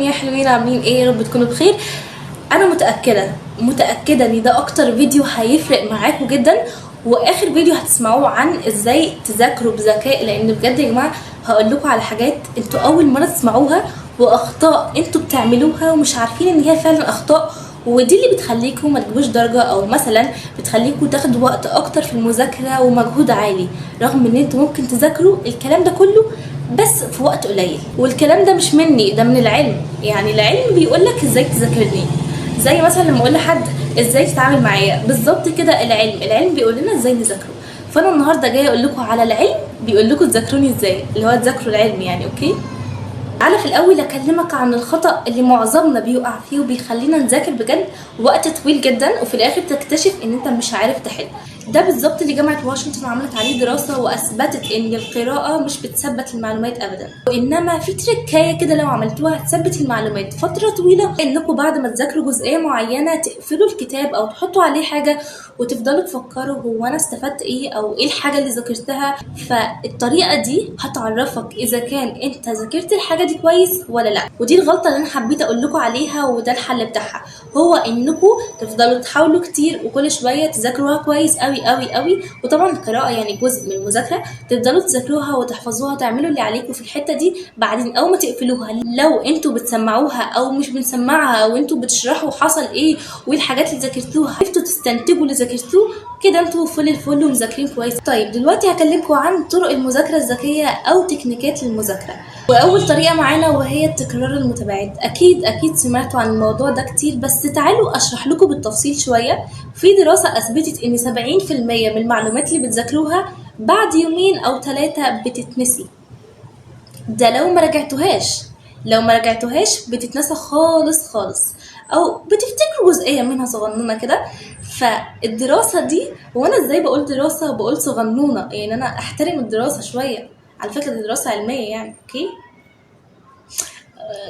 ازيكم يا حلوين؟ عاملين ايه؟ يا رب تكونوا بخير. انا متاكده ان ده اكتر فيديو هيفرق معاكم جدا، واخر فيديو هتسمعوه عن ازاي تذاكروا بذكاء، لان بجد يا جماعه هقول لكم على حاجات انتوا اول مره تسمعوها، واخطاء انتوا بتعملوها ومش عارفين ان هي فعلا اخطاء، ودي اللي بتخليكم ما تجيبوش درجه، او مثلا بتخليكم تاخدوا وقت اكتر في المذاكره ومجهود عالي، رغم ان انتوا ممكن تذاكروا الكلام ده كله بس في وقت قليل. والكلام ده مش مني، ده من العلم. يعني العلم بيقولك ازاي تذاكرني، زي مثلا لما اقول لحد ازاي تتعامل معايا بالظبط كده. العلم بيقول لنا ازاي نذاكره. فانا النهارده جايه اقول لكم على العلم بيقول لكم تذاكروني ازاي، اللي هو تذاكروا العلم يعني. اوكي، تعالى في الاول اكلمك عن الخطا اللي معظمنا بيقع فيه وبيخلينا نذاكر بجد وقت طويل جدا، وفي الاخر تكتشف ان انت مش عارف تحل. ده بالظبط اللي جامعه واشنطن عملت عليه دراسه، واثبتت ان القراءه مش بتثبت المعلومات ابدا، وانما في تركايه كده لو عملتوها هتثبت المعلومات فتره طويله. انكم بعد ما تذاكروا جزئيه معينه تقفلوا الكتاب او تحطوا عليه حاجه وتفضلوا تفكروا هو انا استفدت ايه، او ايه الحاجه اللي ذاكرتها. فالطريقه دي هتعرفك اذا كان انت ذاكرت الحاجه دي كويس ولا لا. ودي الغلطه اللي انا حبيت اقول لكم عليها، وده الحل بتاعها، هو انكم تفضلوا تحاولوا كتير وكل شويه تذاكروها كويس قوي قوي قوي. وطبعا القراءه يعني جزء من المذاكره، تفضلوا تذاكروها وتحفظوها، تعملوا اللي عليكم في الحته دي. بعدين اول ما تقفلوها، لو انتوا بتسمعوها او مش بنسمعها، او انتوا بتشرحوا حصل ايه وايه الحاجات اللي ذاكرتوها، عرفتوا تستنتجوا اللي ذاكرتوه كده، انتوا فل الفل ومذاكرين كويس. طيب دلوقتي هكلمكم عن طرق المذاكره الذكيه او تكنيكات للمذاكره. واول طريقه معانا وهي التكرار المتباعد. اكيد سمعتوا عن الموضوع ده كتير، بس تعالوا اشرح لكم بالتفصيل شويه. في دراسه اثبتت ان 70% من المعلومات اللي بتذاكروها بعد يومين او 3 بتتنسي. ده لو ما رجعتوهاش بتتنسى خالص، او بتفتكروا جزئيه منها صغنونه كده. فالدراسه دي، وانا ازاي بقول دراسه وبقول صغنونه؟ يعني انا احترم الدراسه شويه، على فكره دي دراسه علميه يعني. اوكي،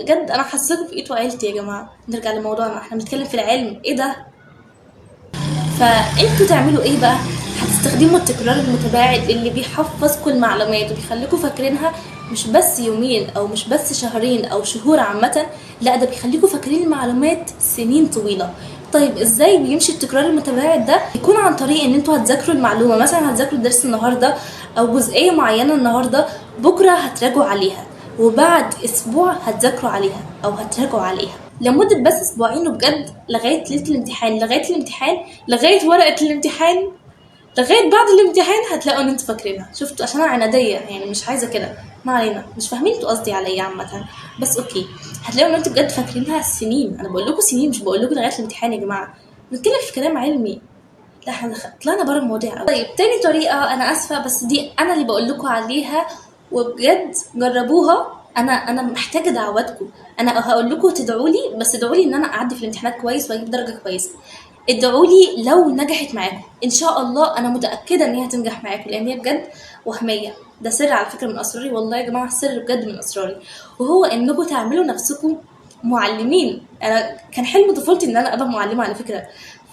جد انا حاساكم في ايد وعيلتي يا جماعه. نرجع لموضوعنا، احنا بنتكلم في العلم. ايه ده؟ فانتوا تعملوا ايه بقى؟ هتستخدموا التكرار المتباعد اللي بيحفظكم المعلومات وبيخليكم فاكرينها مش بس يومين او مش بس شهرين او شهور عامه، لا ده بيخليكم فاكرين المعلومات سنين طويله. طيب ازاي بيمشي التكرار المتباعد ده؟ يكون عن طريق ان انتوا هتذاكروا المعلومه، مثلا هتذاكروا الدرس النهارده او جزئيه معينه النهارده، بكره هتراجعوا عليها، وبعد اسبوع هتذاكروا عليها او هتراجعوا عليها لمده بس اسبوعين، وبجد لغايه ليله الامتحان، لغايه ورقه الامتحان، لغايه بعد الامتحان هتلاقوا ان انتوا فاكرينها. شفتوا؟ عشان انا عناديه يعني، مش عايزه كده. ما علينا، مش فاهمين انتوا قصدي على ايه عامه، بس اوكي. هتلاقوا ان انتوا بجد فاكرينها سنين. انا بقول لكم سنين، مش بقول لكم لغايه الامتحان يا جماعه. بنتكلم في كلام علمي. لا احنا طلعنا بره المواضيع قوي. طيب تاني طريقه، انا اسفه بس دي انا اللي بقول لكم عليها، وبجد جربوها. انا محتاجه دعواتكم. انا هقول لكم تدعوا لي، بس ادعوا لي ان انا اعدي في الامتحانات كويس واجيب درجه كويسه. ادعوا لي لو نجحت معاكم ان شاء الله. انا متاكده ان هي هتنجح معاكم، لان هي بجد وهميه. ده سر على فكره من اسراري، والله يا جماعه سر بجد من اسراري، وهو انكم تعملوا نفسكم معلمين. انا كان حلم طفولتي ان انا ابقى معلمه على فكره،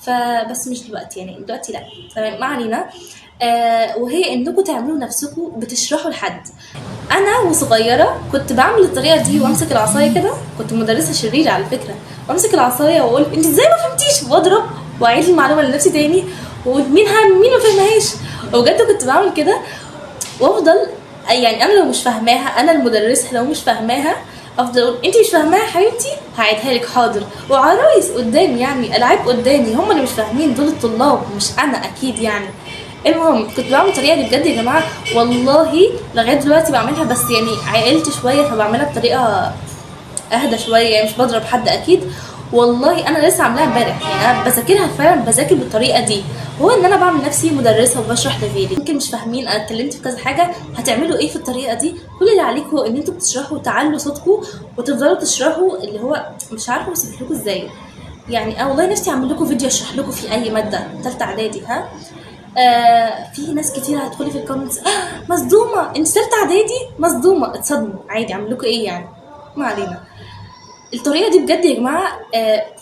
فبس مش دلوقتي يعني، دلوقتي لا. تمام، ما علينا. وهي انكم تعملوا نفسكم بتشرحوا لحد. انا وصغيره كنت بعمل الطريقه دي، وامسك العصايه كده. كنت مدرسه شريره على فكره، وامسك العصايه واقول انت ازاي ما فهمتيش، واضرب واعيد المعلومه لنفسي تاني، ومين ما فهمهاش. وبجد كنت بعمل كده، وافضل يعني انا لو مش فاهماها، انا المدرسه لو مش فاهماها افضل اقول انت مش فاهماها يا حبيبتي، هعيدها لك حاضر. وعرايس قدامي يعني، العاب قدامي، هم اللي مش فاهمين دول الطلاب مش انا اكيد يعني. المهم كنت بعمل الطريقه دي بجد يا جماعه، والله لغايه دلوقتي بعملها، بس يعني عقلت شويه فبعملها بطريقه اهدى شويه، يعني مش بضرب حد اكيد. والله انا لسه عاملاها امبارح، يعني انا بذاكرها فعلا، بذاكر بالطريقه دي. هو ان انا بعمل نفسي مدرسه وبشرح لغيري. يمكن مش فاهمين، انا اتكلمت في كذا حاجه. هتعملوا ايه في الطريقه دي؟ كل اللي عليكم ان انتوا بتشرحوا تعلوا صوتكم وتفضلوا تشرحوا، اللي هو مش عارفه اوصف لكم ازاي. يعني انا والله نفسي اعمل لكم فيديو اشرح لكم في اي ماده ثالثه اعدادي. ها في ناس كتير هتدخلي في الكومنتس مصدومه انت ثالثه اعدادي، مصدومه. اتصدموا عادي، اعمل لكم ايه يعني، ما علينا. الطريقه دي بجد يا جماعه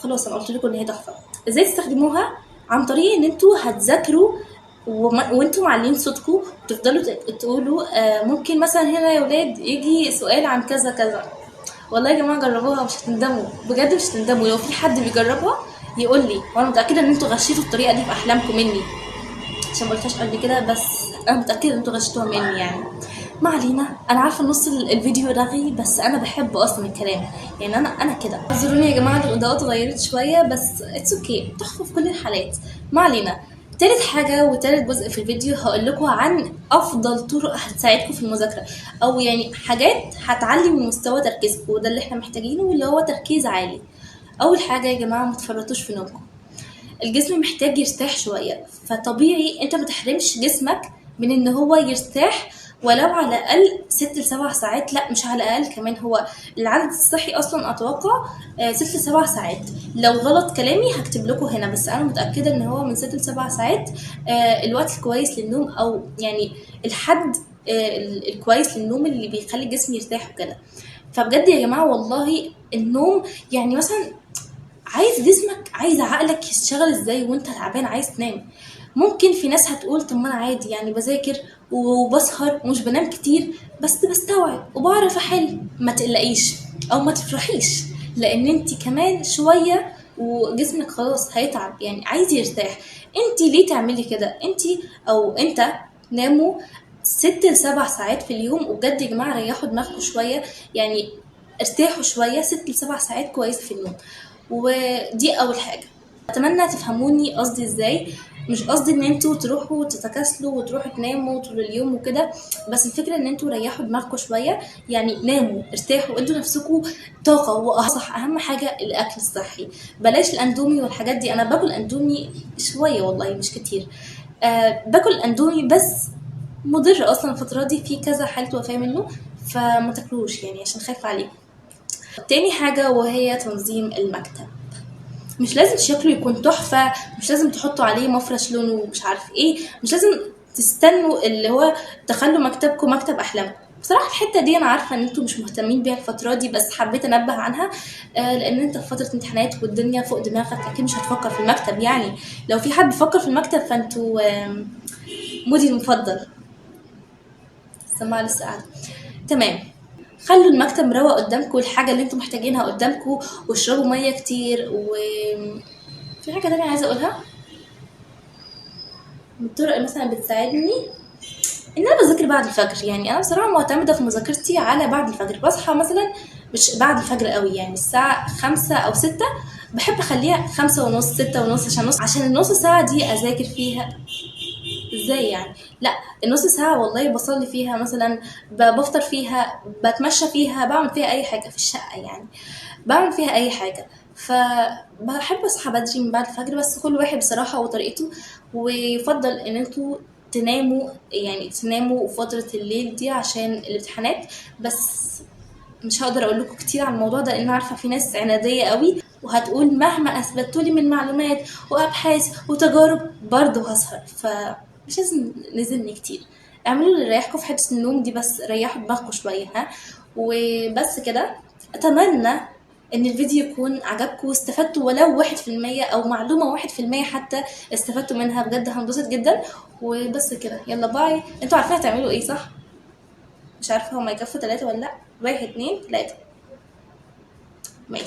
خلاص انا قلت لكم ان هي تحفه. ازاي تستخدموها؟ عن طريق ان انتوا هتذاكروا وانتوا معلين صوتكم، وتفضلوا تقولوا ممكن مثلا هنا يا ولاد يجي سؤال عن كذا كذا، والله يا جماعه جربوها مش هتندموا، بجد مش هتندموا. لو في حد بيجربها يقول لي، وانا متاكده ان انتوا غشيتوا الطريقه دي في احلامكم مني، عشان ما قلتهاش قبل كده، بس انا متاكده ان انتوا غشتوها مني يعني. ما علينا، انا عارفه نص الفيديو رغي، بس انا بحب اصلا الكلام، يعني انا كده. اعذروني يا جماعه الاضاءات اتغيرت شويه، بس اتس اوكي، تحفه في كل الحالات. ما علينا. تالت حاجة وتالت جزء في الفيديو هقول لكم عن أفضل طرق هتساعدكم في المذاكرة، أو يعني حاجات هتعلي من مستوى تركيزكم، وده اللي احنا محتاجينه، واللي هو تركيز عالي. أول حاجة يا جماعة، متفرطوش في نومكم. الجسم محتاج يرتاح شوية، فطبيعي انت متحرمش جسمك من ان هو يرتاح ولو على الاقل 6 ل7 ساعات. لا مش على الاقل كمان، هو العدد الصحي اصلا اتوقع 6 ل7 ساعات. لو غلط كلامي هكتب لكم هنا، بس انا متأكدة ان هو من 6 ل7 ساعات الوقت الكويس للنوم، او يعني الحد الكويس للنوم اللي بيخلي الجسم يرتاح وكده. فبجد يا جماعة والله النوم، يعني مثلا عايز جسمك، عايز عقلك يشتغل ازاي وانت تعبان عايز تنام؟ ممكن في ناس هتقول طب ما انا عادي يعني بذاكر وبسهر ومش بنام كتير، بس بستوعب وبعرف احل. ما تقلقيش او ما تفرحيش، لان انت كمان شويه وجسمك خلاص هيتعب، يعني عايز يرتاح. انت ليه تعملي كده؟ انت او انت ناموا 6 ل7 ساعات في اليوم، وبجد يا جماعه ريحوا دماغكم شويه، يعني ارتاحوا شويه. 6 ل7 ساعات كويسه في النوم، ودي اول حاجه. اتمنى تفهموني قصدي ازاي. مش قصدي ان انتوا تروحوا تتكاسلوا وتروحوا تناموا طول اليوم وكده، بس الفكره ان انتوا ريحوا دماغكم شويه، يعني ناموا ارتاحوا ادوا نفسكم طاقه. واصح اهم حاجه الاكل الصحي، بلاش الاندومي والحاجات دي. انا باكل اندومي شويه والله مش كتير، باكل اندومي بس مضر اصلا الفتره دي، في كذا حاله وفاه منه، فما تاكلوش يعني عشان خايفه عليكم. تاني حاجه وهي تنظيم المكتب. مش لازم شكله يكون تحفة، مش لازم تحطوا عليه مفرش لونه مش عارف ايه، مش لازم تستنوا اللي هو تخلوا مكتبكم مكتب احلامكم. بصراحة الحتة دي انا عارفة ان انتوا مش مهتمين بيها الفترة دي، بس حبيت انبه عنها لان انت في فترة امتحانات والدنيا فوق دماغك، اكيد مش هتفكر في المكتب يعني. لو في حد بيفكر في المكتب فانتوا مودي المفضل. السماعة لسه قاعدة. تمام. خلوا المكتب مروق قدامكم، الحاجة اللي انتوا محتاجينها قدامكم، واشربوا مية كتير. في حاجة تانية عايزة اقولها من الطرق اللي مثلا بتساعدني، ان انا بذاكر بعد الفجر. يعني انا بصراحه معتمده في مذاكرتي على بعد الفجر. بصحى مثلا مش بعد الفجر قوي، يعني الساعه 5 او 6، بحب اخليها 5:30 6:30، عشان النص ساعه دي اذاكر فيها. ازاي يعني؟ لا، النص ساعه والله بصلي فيها مثلا، بفطر فيها، بتمشى فيها، بعمل فيها اي حاجه في الشقه يعني، بعمل فيها اي حاجه. فبحب اصحى بدري من بعد الفجر، بس كل واحد بصراحه وطريقته. ويفضل ان انتوا تناموا، يعني تناموا فترة الليل دي عشان الامتحانات بس. مش هقدر اقول لكم كتير عن الموضوع ده، لان عارفه في ناس عناديه قوي وهتقول مهما اثبتوا لي من معلومات وابحاث وتجارب برضه هسهر، فمش لازم نزلني كتير. اعملوا اللي يريحكم في حته النوم دي، بس ريحوا دماغكم شويه ها. وبس كده. اتمنى ان الفيديو يكون عجبكم واستفدتوا ولو 1% او معلومه 1% حتى استفدتوا منها، بجد هنبسط جدا. وبس كده، يلا باي. انتوا عارفين هتعملوا ايه صح؟ مش عارفه هما يكفوا 3 ولا لا. 1 2 3. ماشي.